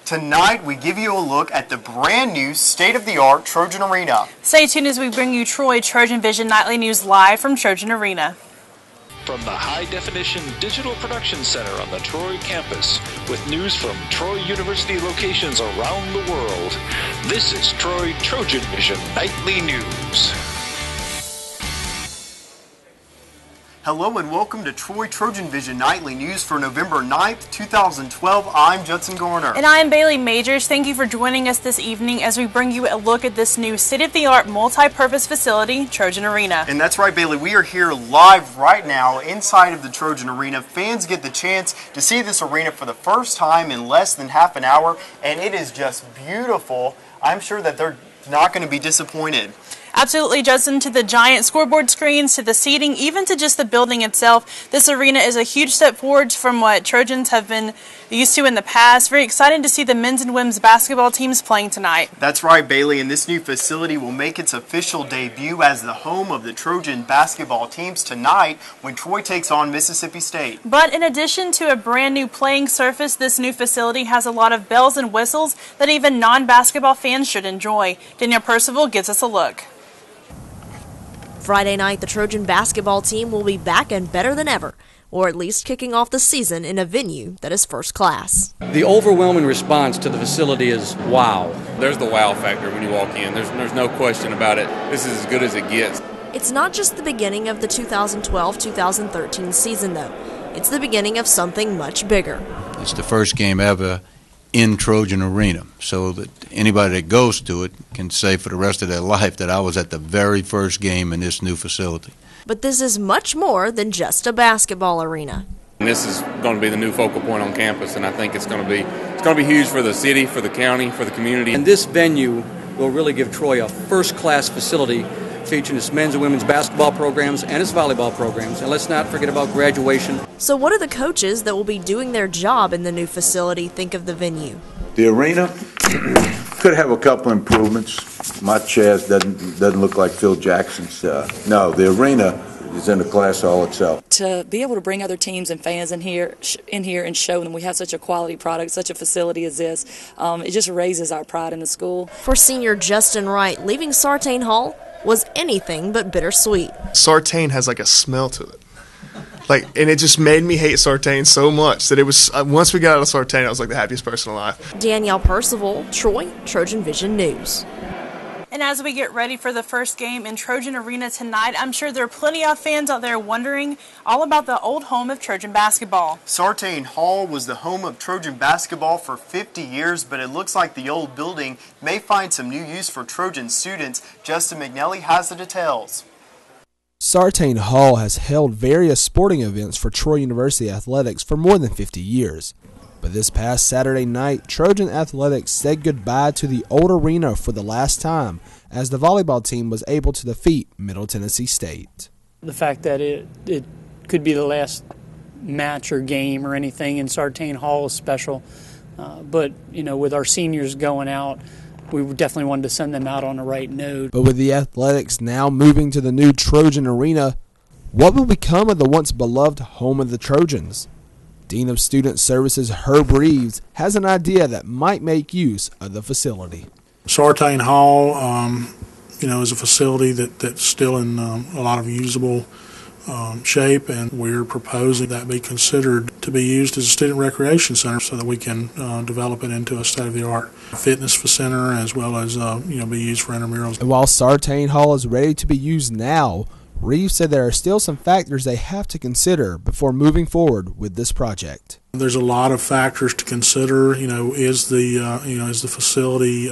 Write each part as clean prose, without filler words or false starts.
Tonight, we give you a look at the brand new state-of-the-art Trojan Arena. Stay tuned as we bring you Troy TrojanVision Nightly News live from Trojan Arena. From the high-definition digital production center on the Troy campus, with news from Troy University locations around the world, this is Troy TrojanVision Nightly News. Hello and welcome to Troy TrojanVision Nightly News for November 9th, 2012. I'm Judson Garner. And I'm Bailey Majors. Thank you for joining us this evening as we bring you a look at this new state-of-the-art multi-purpose facility, Trojan Arena. And that's right, Bailey. We are here live right now inside of the Trojan Arena. Fans get the chance to see this arena for the first time in less than half an hour, and it is just beautiful. I'm sure that they're not going to be disappointed. Absolutely, Justin. To the giant scoreboard screens, to the seating, even to just the building itself, this arena is a huge step forward from what Trojans have been used to in the past. Very exciting to see the men's and women's basketball teams playing tonight. That's right, Bailey, and this new facility will make its official debut as the home of the Trojan basketball teams tonight when Troy takes on Mississippi State. But in addition to a brand new playing surface, this new facility has a lot of bells and whistles that even non-basketball fans should enjoy. Danielle Percival gives us a look. Friday night, the Trojan basketball team will be back and better than ever, or at least kicking off the season in a venue that is first class. The overwhelming response to the facility is wow. There's the wow factor when you walk in. There's no question about it. This is as good as it gets. It's not just the beginning of the 2012-2013 season, though. It's the beginning of something much bigger. It's the first game ever in Trojan Arena, so that anybody that goes to it can say for the rest of their life that I was at the very first game in this new facility. But this is much more than just a basketball arena. And this is going to be the new focal point on campus, and I think it's going to be huge for the city, for the county, for the community. And this venue will really give Troy a first-class facility featuring its men's and women's basketball programs and its volleyball programs. And let's not forget about graduation. So what do the coaches that will be doing their job in the new facility think of the venue? The arena could have a couple improvements. My chairs doesn't look like Phil Jackson's. No, the arena is in the class all itself. To be able to bring other teams and fans in here and show them we have such a quality product, such a facility as this, it just raises our pride in the school. For senior Justin Wright, leaving Sartain Hall was anything but bittersweet. Sartain has like a smell to it. And it just made me hate Sartain so much that it was, once we got out of Sartain, I was like the happiest person alive. Danielle Percival, Troy TrojanVision News. And as we get ready for the first game in Trojan Arena tonight, I'm sure there are plenty of fans out there wondering all about the old home of Trojan basketball. Sartain Hall was the home of Trojan basketball for 50 years, but it looks like the old building may find some new use for Trojan students. Justin McNally has the details. Sartain Hall has held various sporting events for Troy University athletics for more than 50 years. But this past Saturday night, Trojan Athletics said goodbye to the old arena for the last time as the volleyball team was able to defeat Middle Tennessee State. The fact that it could be the last match or game or anything in Sartain Hall is special. But, with our seniors going out, we definitely wanted to send them out on the right note. But with the athletics now moving to the new Trojan Arena, what will become of the once beloved home of the Trojans? Dean of Student Services Herb Reeves has an idea that might make use of the facility. Sartain Hall, is a facility that's still in a lot of usable shape, and we're proposing that be considered to be used as a student recreation center so that we can develop it into a state-of-the-art fitness center as well as be used for intramurals. And while Sartain Hall is ready to be used now, Reeves said there are still some factors they have to consider before moving forward with this project. There's a lot of factors to consider. Is the facility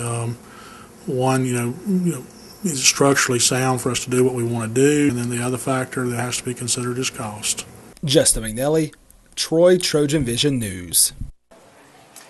is it structurally sound for us to do what we want to do? And then the other factor that has to be considered is cost. Justin McNally, Troy TrojanVision News.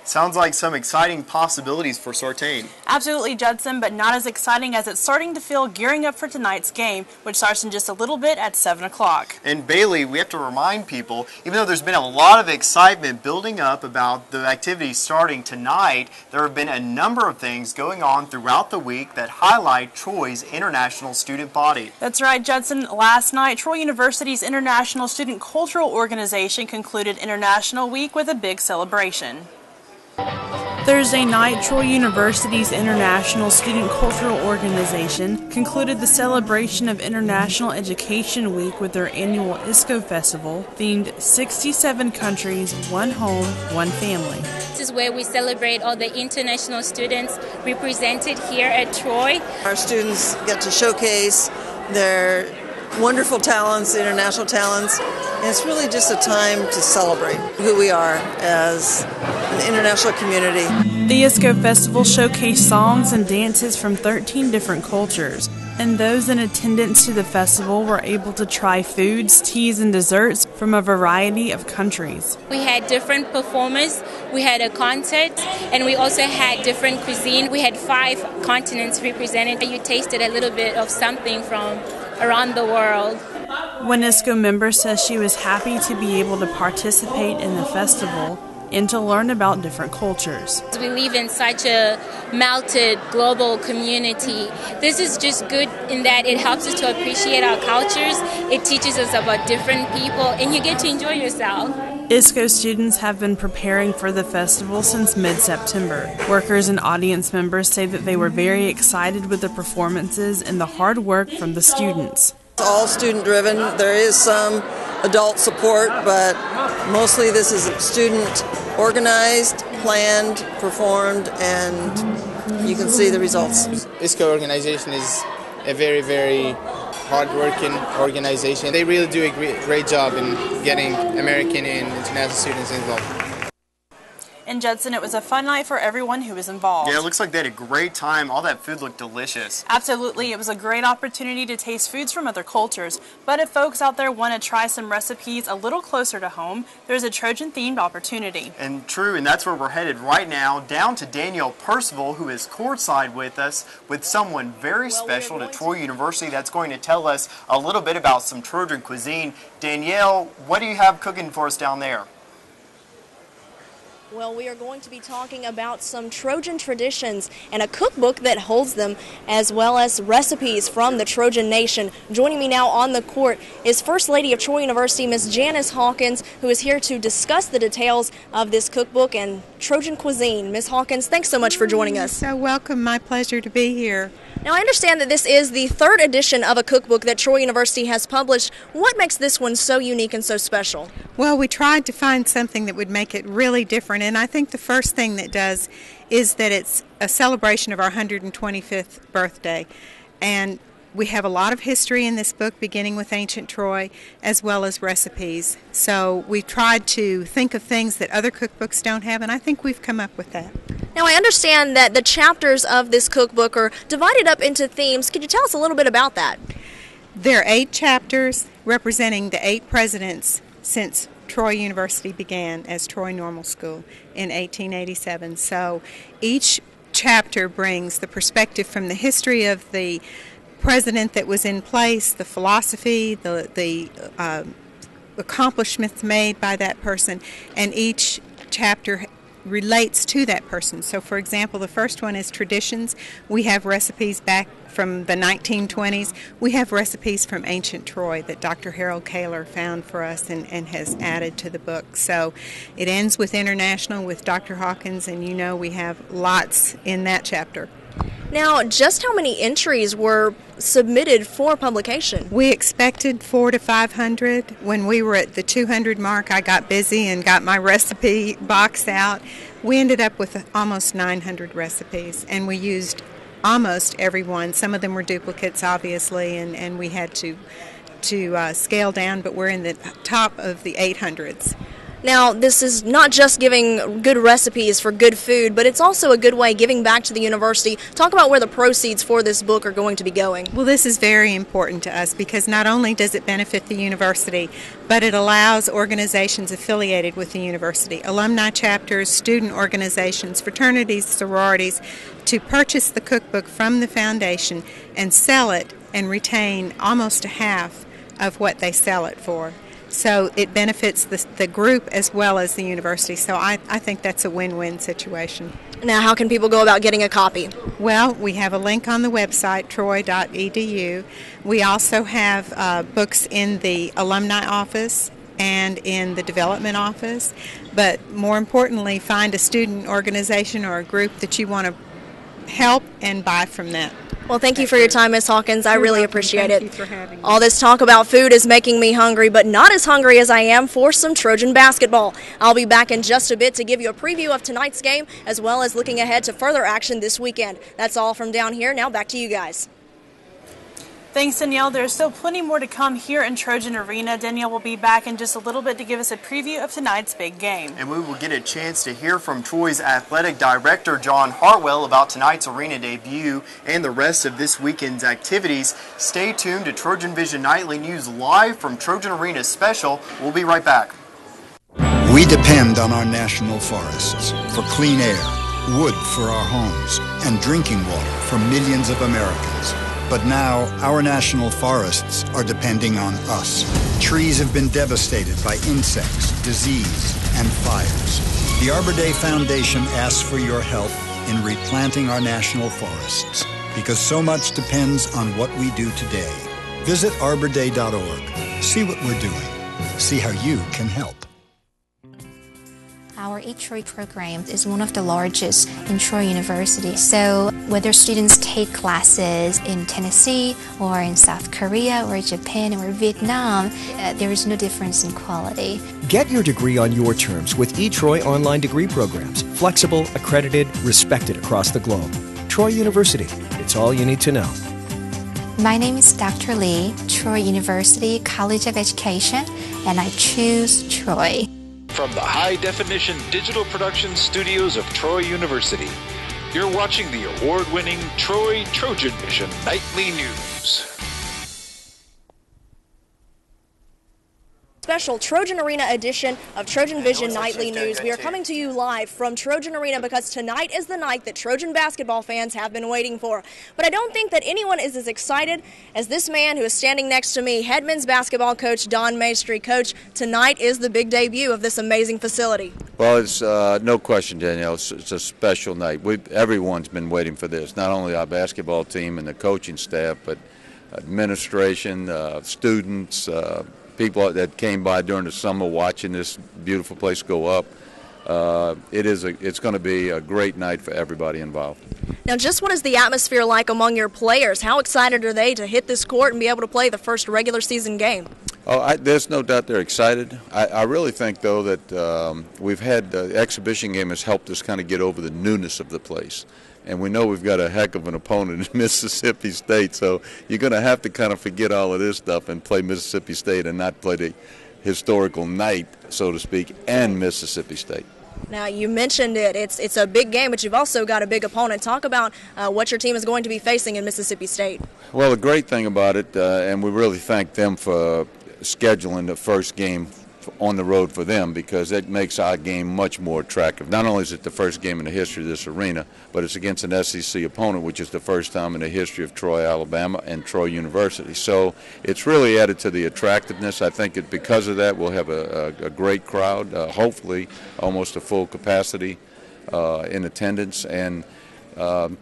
Sounds like some exciting possibilities for Sartain. Absolutely, Judson, but not as exciting as it's starting to feel gearing up for tonight's game, which starts in just a little bit at 7 o'clock. And Bailey, we have to remind people, even though there's been a lot of excitement building up about the activities starting tonight, there have been a number of things going on throughout the week that highlight Troy's international student body. That's right, Judson. Last night, Troy University's International Student Cultural Organization concluded International Week with a big celebration. Thursday night, Troy University's International Student Cultural Organization concluded the celebration of International Education Week with their annual ISCO Festival, themed 67 countries, one home, one family. This is where we celebrate all the international students represented here at Troy. Our students get to showcase their wonderful talents, international talents, and it's really just a time to celebrate who we are as an international community. The ISCO Festival showcased songs and dances from 13 different cultures, and those in attendance to the festival were able to try foods, teas, and desserts from a variety of countries. We had different performers, we had a concert, and we also had different cuisine. We had 5 continents represented. You tasted a little bit of something from around the world. One ISCO member says she was happy to be able to participate in the festival and to learn about different cultures. We live in such a melted global community. This is just good in that it helps us to appreciate our cultures, it teaches us about different people, and you get to enjoy yourself. ISCO students have been preparing for the festival since mid-September. Workers and audience members say that they were very excited with the performances and the hard work from the students. It's all student-driven. There is some adult support, but mostly this is student-organized, planned, performed, and you can see the results. ISCO organization is a very, very hard-working organization. They really do a great job in getting American and international students involved. In Judson, it was a fun night for everyone who was involved. Yeah, it looks like they had a great time. All that food looked delicious. Absolutely. It was a great opportunity to taste foods from other cultures. But if folks out there want to try some recipes a little closer to home, there's a Trojan-themed opportunity. And true, and that's where we're headed right now, down to Danielle Percival, who is courtside with us, with someone very special to Troy University that's going to tell us a little bit about some Trojan cuisine. Danielle, what do you have cooking for us down there? Well, we are going to be talking about some Trojan traditions and a cookbook that holds them, as well as recipes from the Trojan Nation. Joining me now on the court is First Lady of Troy University, Ms. Janice Hawkins, who is here to discuss the details of this cookbook and Trojan cuisine. Ms. Hawkins, thanks so much for joining us. So welcome. My pleasure to be here. Now, I understand that this is the 3rd edition of a cookbook that Troy University has published. What makes this one so unique and so special? Well, we tried to find something that would make it really different, and I think the first thing that does is that it's a celebration of our 125th birthday. And we have a lot of history in this book, beginning with ancient Troy, as well as recipes. So we tried to think of things that other cookbooks don't have, and I think we've come up with that. Now, I understand that the chapters of this cookbook are divided up into themes. Could you tell us a little bit about that? There are 8 chapters representing the 8 presidents since Troy University began as Troy Normal School in 1887. So each chapter brings the perspective from the history of the president that was in place, the philosophy, the accomplishments made by that person, and each chapter relates to that person. So, for example, the first one is traditions. We have recipes back from the 1920s. We have recipes from ancient Troy that Dr. Harold Kaler found for us and has added to the book. So it ends with international with Dr. Hawkins, and you know we have lots in that chapter. Now, just how many entries were submitted for publication? We expected 400 to 500. When we were at the 200 mark, I got busy and got my recipe box out. We ended up with almost 900 recipes, and we used almost every one. Some of them were duplicates, obviously, and we had to scale down, but we're in the top of the 800s. Now, this is not just giving good recipes for good food, but it's also a good way giving back to the university. Talk about where the proceeds for this book are going to be going. Well, this is very important to us because not only does it benefit the university, but it allows organizations affiliated with the university, alumni chapters, student organizations, fraternities, sororities, to purchase the cookbook from the foundation and sell it and retain almost a half of what they sell it for. So it benefits the group as well as the university. So I think that's a win-win situation. Now, how can people go about getting a copy? Well, we have a link on the website, troy.edu. We also have books in the alumni office and in the development office. but more importantly, find a student organization or a group that you want to help and buy from that. Well, thank you for your time, Ms. Hawkins. I really appreciate it. Thank you for having me. All this talk about food is making me hungry, but not as hungry as I am for some Trojan basketball. I'll be back in just a bit to give you a preview of tonight's game, as well as looking ahead to further action this weekend. That's all from down here. Now back to you guys. Thanks, Danielle. There's still plenty more to come here in Trojan Arena. Danielle will be back in just a little bit to give us a preview of tonight's big game. And we will get a chance to hear from Troy's athletic director, John Hartwell, about tonight's arena debut and the rest of this weekend's activities. Stay tuned to TrojanVision Nightly News live from Trojan Arena Special. We'll be right back. We depend on our national forests for clean air, wood for our homes, and drinking water for millions of Americans. But now, our national forests are depending on us. Trees have been devastated by insects, disease, and fires. The Arbor Day Foundation asks for your help in replanting our national forests, because so much depends on what we do today. Visit arborday.org. See what we're doing. See how you can help. Our Troy program is one of the largest in Troy University. So whether students take classes in Tennessee or in South Korea or Japan or Vietnam, there is no difference in quality. Get your degree on your terms with eTroy online degree programs. Flexible, accredited, respected across the globe. Troy University. It's all you need to know. My name is Dr. Lee, Troy University College of Education, and I choose Troy. From the high-definition digital production studios of Troy University, you're watching the award-winning TrojanVision Nightly News. Special Trojan Arena edition of TrojanVision Nightly News. We are coming to you live from Trojan Arena because tonight is the night that Trojan basketball fans have been waiting for. But I don't think that anyone is as excited as this man who is standing next to me, head men's basketball coach Don Maestri. Coach, tonight is the big debut of this amazing facility. Well, it's no question, Danielle. It's a special night. Everyone's been waiting for this, not only our basketball team and the coaching staff, but administration, students, people that came by during the summer watching this beautiful place go up. It's going to be a great night for everybody involved. Now, just what is the atmosphere like among your players? How excited are they to hit this court and be able to play the first regular season game? There's no doubt they're excited. I really think, though, that we've had the exhibition game has helped us kind of get over the newness of the place. And we know we've got a heck of an opponent in Mississippi State, so you're going to have to kind of forget all of this stuff and play Mississippi State and not play the historical night, so to speak, and Mississippi State. Now, you mentioned it. It's a big game, but you've also got a big opponent. Talk about what your team is going to be facing in Mississippi State. Well, the great thing about it, and we really thank them for scheduling the first game on the road for them, because it makes our game much more attractive. Not only is it the first game in the history of this arena, but it's against an SEC opponent, which is the first time in the history of Troy, Alabama, and Troy University. So it's really added to the attractiveness. I think because of that, we'll have a great crowd, hopefully almost a full capacity in attendance. And, we'll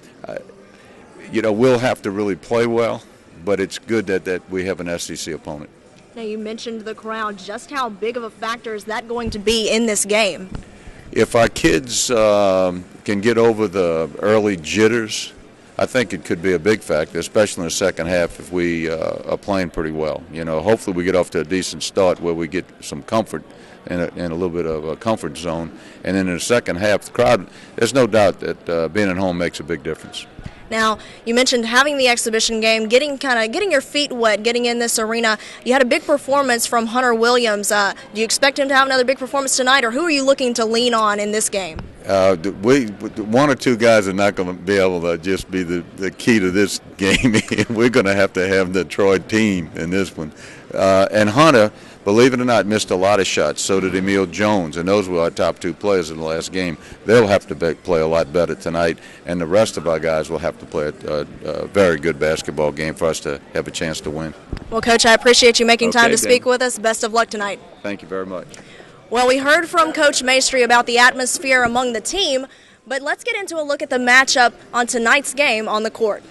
have to really play well, but it's good that we have an SEC opponent. Now, you mentioned the crowd. Just how big of a factor is that going to be in this game? If our kids can get over the early jitters, I think it could be a big factor, especially in the second half if we are playing pretty well. Hopefully we get off to a decent start where we get some comfort in a little bit of a comfort zone. And then in the second half, the crowd, there's no doubt that being at home makes a big difference. Now, you mentioned having the exhibition game, getting your feet wet, getting in this arena. You had a big performance from Hunter Williams. Do you expect him to have another big performance tonight, or who are you looking to lean on in this game? One or two guys are not going to be able to just be the key to this game. We're going to have the Troy team in this one. And Hunter, believe it or not, missed a lot of shots. So did Emil Jones, and those were our top two players in the last game. They'll have to play a lot better tonight, and the rest of our guys will have to play a very good basketball game for us to have a chance to win. Well, Coach, I appreciate you making time to speak with us. Best of luck tonight. Thank you very much. Well, we heard from Coach Maestri about the atmosphere among the team, but let's get into a look at the matchup on tonight's game on the court.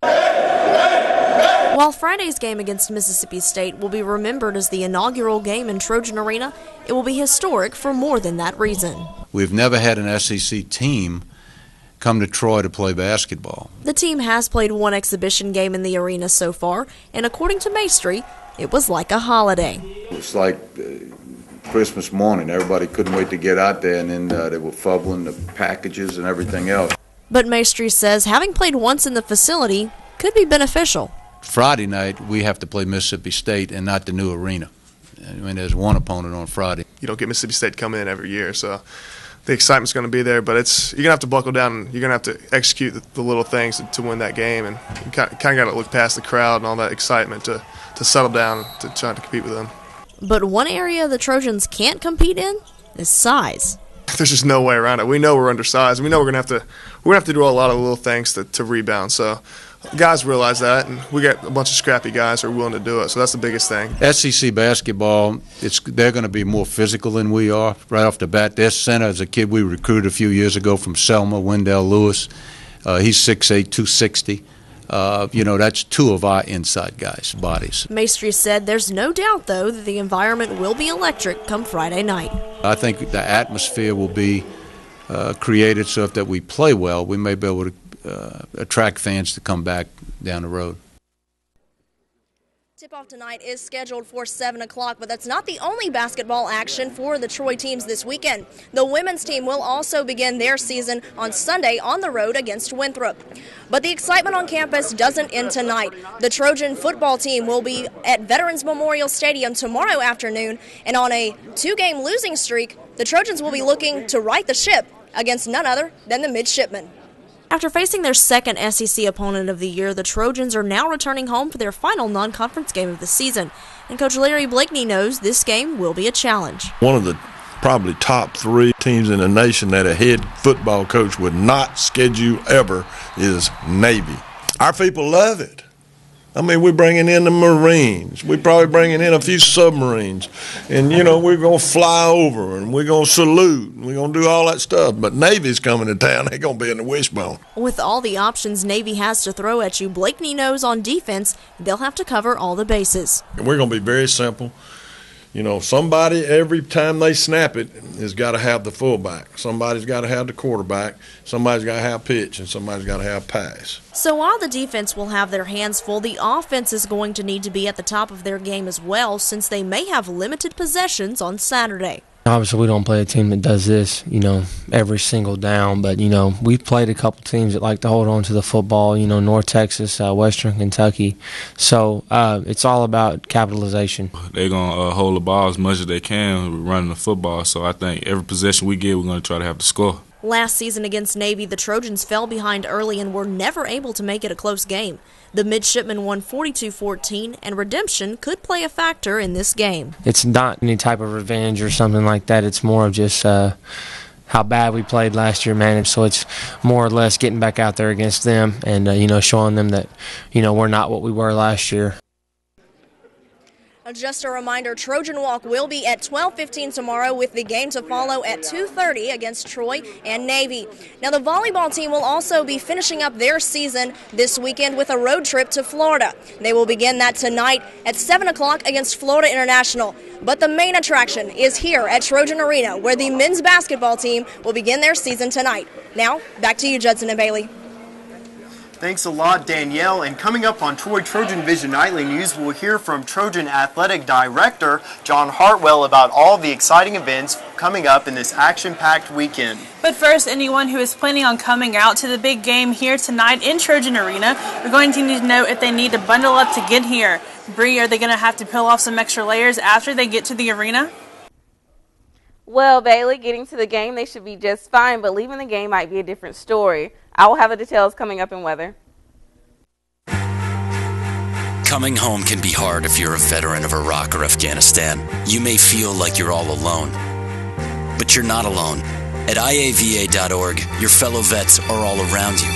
While Friday's game against Mississippi State will be remembered as the inaugural game in Trojan Arena, it will be historic for more than that reason. We've never had an SEC team come to Troy to play basketball. The team has played one exhibition game in the arena so far, and according to Maestri, it was like a holiday. It's like Christmas morning. Everybody couldn't wait to get out there, and then they were fumbling the packages and everything else. But Maestri says having played once in the facility could be beneficial. Friday night, we have to play Mississippi State and not the new arena. I mean, there's one opponent on Friday. You don't get Mississippi State coming in every year, so the excitement's going to be there, but you're going to have to buckle down and you're going to have to execute the little things to win that game, and you kind of got to look past the crowd and all that excitement to settle down to try to compete with them. But one area the Trojans can't compete in is size. There's just no way around it. We know we're undersized. We know we're going to have to do a lot of little things to rebound. So guys realize that, and we got a bunch of scrappy guys who are willing to do it. So that's the biggest thing. SEC basketball, they're going to be more physical than we are right off the bat. Their center is a kid we recruited a few years ago from Selma, Wendell Lewis. He's 6'8", 260. That's two of our inside guys' bodies. Maestri said there's no doubt, though, that the environment will be electric come Friday night. I think the atmosphere will be created so that we play well, we may be able to attract fans to come back down the road. Tip-off tonight is scheduled for 7 o'clock, but that's not the only basketball action for the Troy teams this weekend. The women's team will also begin their season on Sunday on the road against Winthrop. But the excitement on campus doesn't end tonight. The Trojan football team will be at Veterans Memorial Stadium tomorrow afternoon, and on a 2-game losing streak, the Trojans will be looking to right the ship against none other than the Midshipmen. After facing their second SEC opponent of the year, the Trojans are now returning home for their final non-conference game of the season. And Coach Larry Blakeney knows this game will be a challenge. One of the probably top 3 teams in the nation that a head football coach would not schedule ever is Navy. Our people love it. I mean, we're bringing in the Marines. We're probably bringing in a few submarines. And, we're going to fly over and we're going to salute and we're going to do all that stuff. But Navy's coming to town. They're going to be in the wishbone. With all the options Navy has to throw at you, Blakeney knows on defense they'll have to cover all the bases. And we're going to be very simple. Somebody, every time they snap it, has got to have the fullback. Somebody's got to have the quarterback. Somebody's got to have pitch, and somebody's got to have pass. So while the defense will have their hands full, the offense is going to need to be at the top of their game as well, since they may have limited possessions on Saturday. Obviously, we don't play a team that does this, every single down. But, we've played a couple teams that like to hold on to the football, North Texas, Western Kentucky. So it's all about capitalization. They're going to hold the ball as much as they can running the football. So I think every possession we get, we're going to try to have the score. Last season against Navy, the Trojans fell behind early and were never able to make it a close game. The Midshipmen won 42-14, and redemption could play a factor in this game. It's not any type of revenge or something like that. It's more of just how bad we played last year, man. So it's more or less getting back out there against them and, showing them that, we're not what we were last year. Just a reminder, Trojan Walk will be at 12:15 tomorrow with the game to follow at 2:30 against Troy and Navy. Now, the volleyball team will also be finishing up their season this weekend with a road trip to Florida. They will begin that tonight at 7 o'clock against Florida International. But the main attraction is here at Trojan Arena, where the men's basketball team will begin their season tonight. Now, back to you, Judson and Bailey. Thanks a lot, Danielle. And coming up on TrojanVision Nightly News, we'll hear from Trojan Athletic Director John Hartwell about all the exciting events coming up in this action-packed weekend. But first, anyone who is planning on coming out to the big game here tonight in Trojan Arena, we're going to need to know if they need to bundle up to get here. Bree, are they going to have to peel off some extra layers after they get to the arena? Well, Bailey, getting to the game, they should be just fine, but leaving the game might be a different story. I will have the details coming up in weather. Coming home can be hard if you're a veteran of Iraq or Afghanistan. You may feel like you're all alone, but you're not alone. At IAVA.org, your fellow vets are all around you.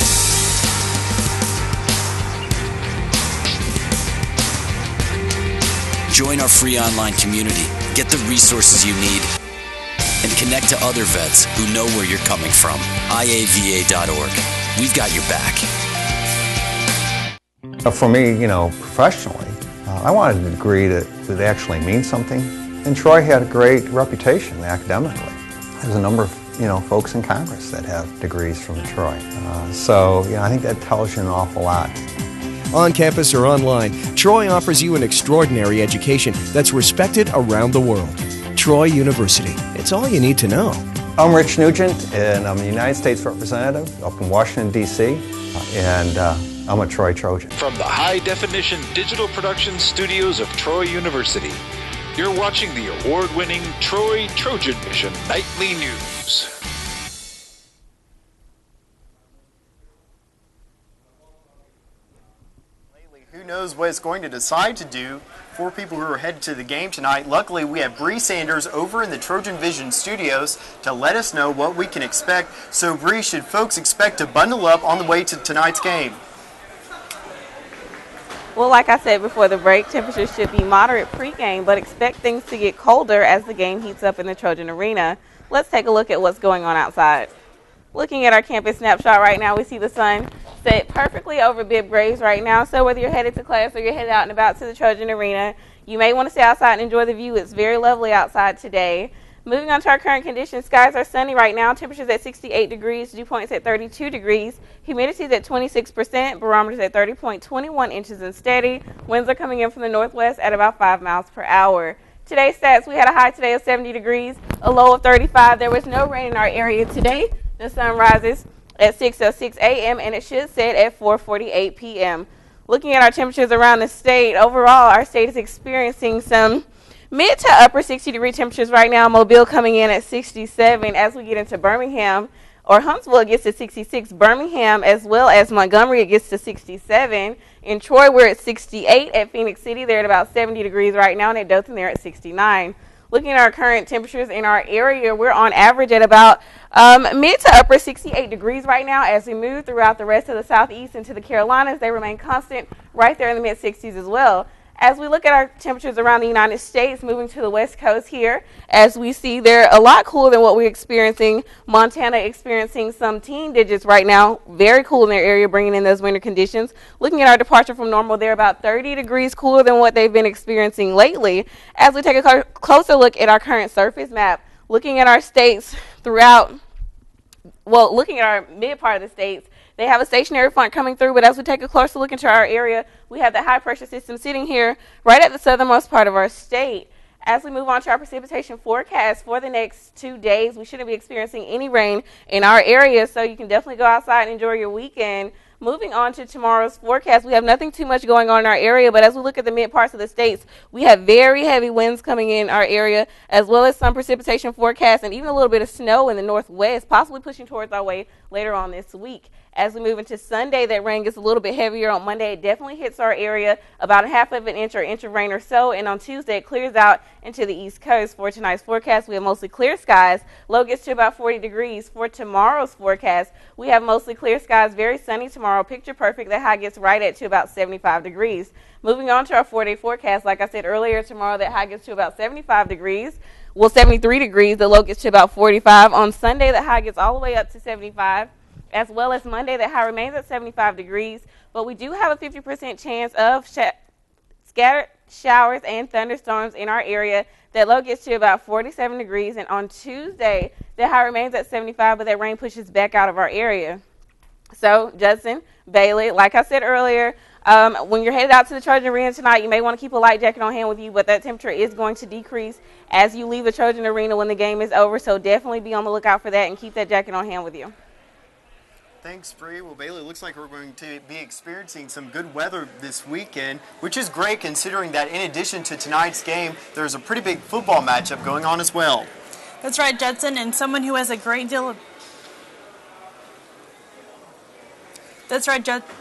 Join our free online community, get the resources you need, and connect to other vets who know where you're coming from. IAVA.org. We've got your back. For me, professionally, I wanted a degree that actually means something. And Troy had a great reputation academically. There's a number of folks in Congress that have degrees from Troy. So I think that tells you an awful lot. On campus or online, Troy offers you an extraordinary education that's respected around the world. Troy University. It's all you need to know. I'm Rich Nugent, and I'm a United States Representative up in Washington, D.C., and I'm a Troy Trojan. From the high-definition digital production studios of Troy University, you're watching the award-winning Troy TrojanVision Nightly News. Who knows what it's going to decide to do for people who are headed to the game tonight. Luckily, we have Bree Sanders over in the TrojanVision studios to let us know what we can expect. So, Bree, should folks expect to bundle up on the way to tonight's game? Well, like I said before the break, temperatures should be moderate pregame, but expect things to get colder as the game heats up in the Trojan Arena. Let's take a look at what's going on outside. Looking at our campus snapshot right now, we see the sun set perfectly over Bibb Graves right now. So whether you're headed to class or you're headed out and about to the Trojan Arena, you may want to stay outside and enjoy the view. It's very lovely outside today. Moving on to our current conditions, skies are sunny right now. Temperatures at 68 degrees, dew points at 32 degrees. Humidity is at 26%, barometers at 30.21 inches and steady. Winds are coming in from the northwest at about 5 miles per hour. Today's stats, we had a high today of 70 degrees, a low of 35. There was no rain in our area today. The sun rises at 6:06 a.m. and it should set at 4:48 p.m. Looking at our temperatures around the state, overall our state is experiencing some mid to upper 60-degree temperatures right now. Mobile coming in at 67. As we get into Birmingham or Huntsville, it gets to 66. Birmingham as well as Montgomery, it gets to 67. In Troy, we're at 68. At Phoenix City, they're at about 70 degrees right now, and at Dothan, they're at 69. Looking at our current temperatures in our area, we're on average at about mid to upper 68 degrees right now. As we move throughout the rest of the southeast into the Carolinas, they remain constant right there in the mid-60s as well. As we look at our temperatures around the United States, moving to the west coast here, as we see they're a lot cooler than what we're experiencing. Montana experiencing some teen digits right now, very cool in their area, bringing in those winter conditions. Looking at our departure from normal, they're about 30 degrees cooler than what they've been experiencing lately. As we take a closer look at our current surface map, looking at our states throughout, well, looking at our mid part of the states, they have a stationary front coming through, but as we take a closer look into our area, we have the high-pressure system sitting here right at the southernmost part of our state. As we move on to our precipitation forecast for the next 2 days, we shouldn't be experiencing any rain in our area, so you can definitely go outside and enjoy your weekend. Moving on to tomorrow's forecast, we have nothing too much going on in our area, but as we look at the mid parts of the states, we have very heavy winds coming in our area, as well as some precipitation forecast and even a little bit of snow in the northwest, possibly pushing towards our way later on this week. As we move into Sunday, that rain gets a little bit heavier. On Monday, it definitely hits our area, about a half of an inch or inch of rain or so. And on Tuesday, it clears out into the East Coast. For tonight's forecast, we have mostly clear skies. Low gets to about 40 degrees. For tomorrow's forecast, we have mostly clear skies, very sunny tomorrow. Picture perfect. The high gets right at to about 75 degrees. Moving on to our 4-day forecast, like I said earlier, tomorrow that high gets to about 75 degrees. Well, 73 degrees. The low gets to about 45. On Sunday, the high gets all the way up to 75. As well as Monday, the high remains at 75 degrees, but we do have a 50% chance of scattered showers and thunderstorms in our area. That low gets to about 47 degrees, and on Tuesday, the high remains at 75, but that rain pushes back out of our area. So, Judson, Bailey, like I said earlier, when you're headed out to the Trojan Arena tonight, you may want to keep a light jacket on hand with you, but that temperature is going to decrease as you leave the Trojan Arena when the game is over, so definitely be on the lookout for that and keep that jacket on hand with you. Thanks, Bree. Well, Bailey, looks like we're going to be experiencing some good weather this weekend, which is great considering that in addition to tonight's game, there's a pretty big football matchup going on as well. That's right, Judson, and someone who has a great deal of... That's right, Judson.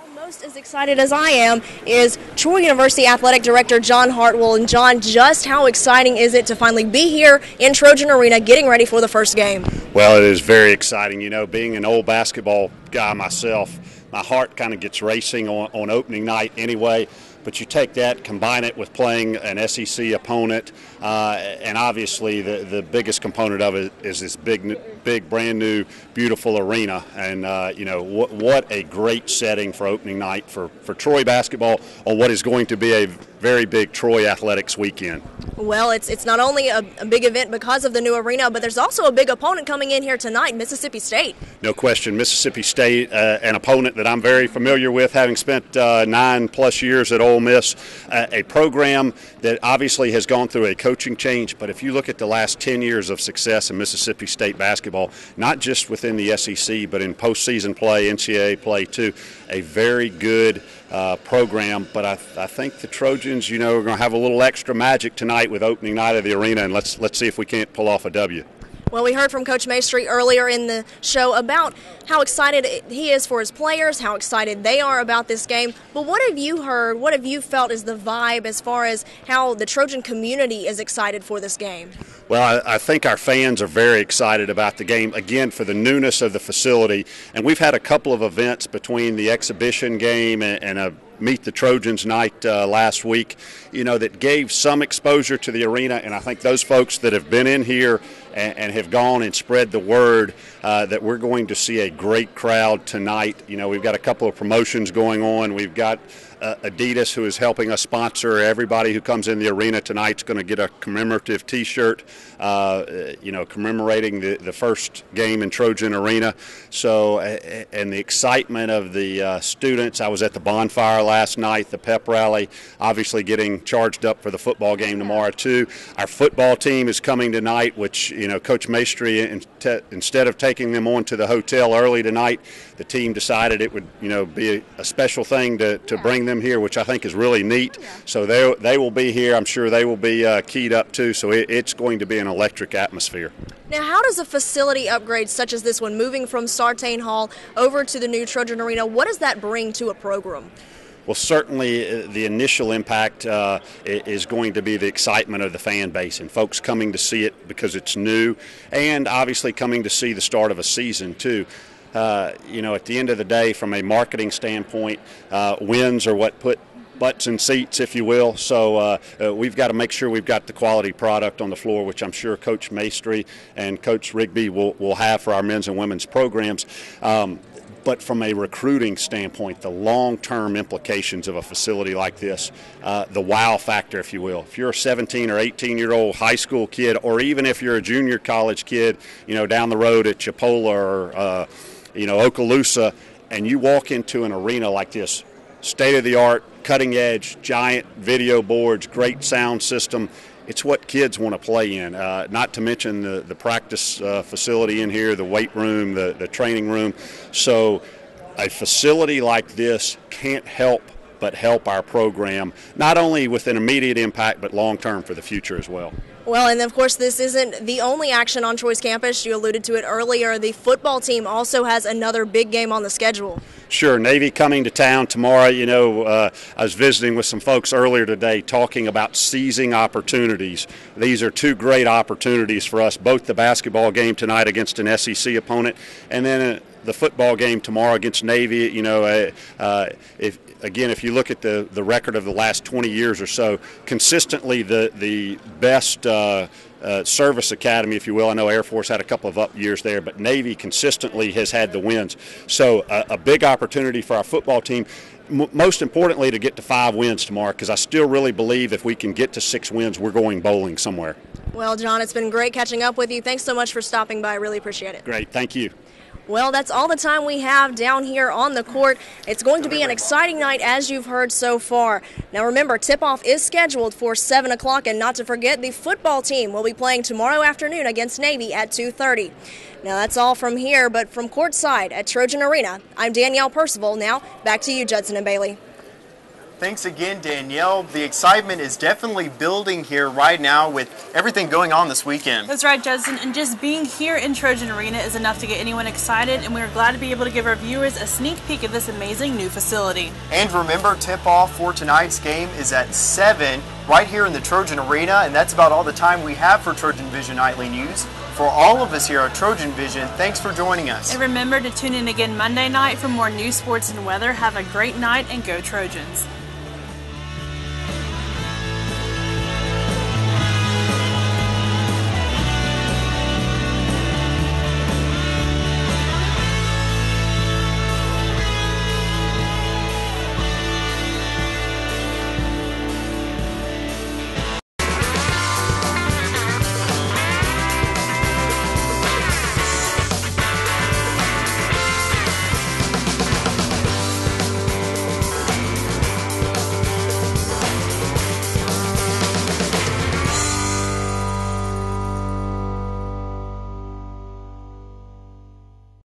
Almost as excited as I am is Troy University Athletic Director John Hartwell. And John, just how exciting is it to finally be here in Trojan Arena getting ready for the first game? Well, it is very exciting. You know, being an old basketball guy myself, my heart kind of gets racing on opening night anyway. but you take that, combine it with playing an SEC opponent, and obviously the biggest component of it is this big brand new, beautiful arena. And what a great setting for opening night for Troy basketball on what is going to be a very big Troy athletics weekend. Well, it's not only a big event because of the new arena, but there's also a big opponent coming in here tonight, Mississippi State. No question, Mississippi State, an opponent that I'm very familiar with, having spent 9+ years at Ole Miss, a program that obviously has gone through a coaching change. But if you look at the last 10 years of success in Mississippi State basketball, not just within the SEC, but in postseason play, NCAA play too, a very good program. But I think the Trojans, are going to have a little extra magic tonight with opening night of the arena, and let's see if we can't pull off a W. Well, we heard from Coach Maestri earlier in the show about how excited he is for his players, how excited they are about this game. But what have you heard, what have you felt is the vibe as far as how the Trojan community is excited for this game? Well, I think our fans are very excited about the game, again, for the newness of the facility. And we've had a couple of events between the exhibition game and a Meet the Trojans night last week, that gave some exposure to the arena. And I think those folks that have been in here and have gone and spread the word that we're going to see a great crowd tonight. We've got a couple of promotions going on. We've got Adidas, who is helping us sponsor everybody who comes in the arena tonight, is going to get a commemorative T-shirt, commemorating the first game in Trojan Arena. So, and the excitement of the students. I was at the bonfire last night, the pep rally, obviously getting charged up for the football game tomorrow too. Our football team is coming tonight, which Coach Maestri, instead of taking them on to the hotel early tonight, the team decided it would be a special thing to bring them here, which I think is really neat. So they will be here. I'm sure they will be keyed up too. So it's going to be an electric atmosphere. Now, how does a facility upgrade such as this one, moving from Sartain Hall over to the new Trojan Arena, what does that bring to a program? Well, certainly the initial impact is going to be the excitement of the fan base and folks coming to see it because it's new, and obviously coming to see the start of a season too. At the end of the day, from a marketing standpoint, wins are what put butts in seats, if you will. So we've got to make sure we've got the quality product on the floor, which I'm sure Coach Maestri and Coach Rigby will have for our men's and women's programs. But from a recruiting standpoint, the long-term implications of a facility like this, the wow factor, if you will. If you're a 17 or 18-year-old high school kid, or even if you're a junior college kid, down the road at Chipola or, Okaloosa, and you walk into an arena like this, state-of-the-art, cutting-edge, giant video boards, great sound system, it's what kids want to play in, not to mention the practice facility in here, the weight room, the training room. So a facility like this can't help but help our program, not only with an immediate impact, but long-term for the future as well. Well, and of course, this isn't the only action on Troy's campus. You alluded to it earlier. The football team also has another big game on the schedule. Sure. Navy coming to town tomorrow. I was visiting with some folks earlier today talking about seizing opportunities. These are two great opportunities for us, both the basketball game tonight against an SEC opponent and then the football game tomorrow against Navy. If you look at the record of the last 20 years or so, consistently the best service academy, if you will. I know Air Force had a couple of up years there, but Navy consistently has had the wins. So a big opportunity for our football team, most importantly to get to 5 wins tomorrow, because I still really believe if we can get to 6 wins, we're going bowling somewhere. Well, John, it's been great catching up with you. Thanks so much for stopping by. I really appreciate it. Great. Thank you. Well, that's all the time we have down here on the court. It's going to be an exciting night, as you've heard so far. Now, remember, tip-off is scheduled for 7 o'clock, and not to forget, the football team will be playing tomorrow afternoon against Navy at 2:30. Now, that's all from here, but from courtside at Trojan Arena, I'm Danielle Percival. Now, back to you, Judson and Bailey. Thanks again, Danielle. The excitement is definitely building here right now with everything going on this weekend. That's right, Judson, and just being here in Trojan Arena is enough to get anyone excited, and we're glad to be able to give our viewers a sneak peek of this amazing new facility. And remember, tip-off for tonight's game is at 7 right here in the Trojan Arena, and that's about all the time we have for Trojan Vision Nightly News. For all of us here at Trojan Vision, thanks for joining us. And remember to tune in again Monday night for more news, sports, and weather. Have a great night, and go Trojans.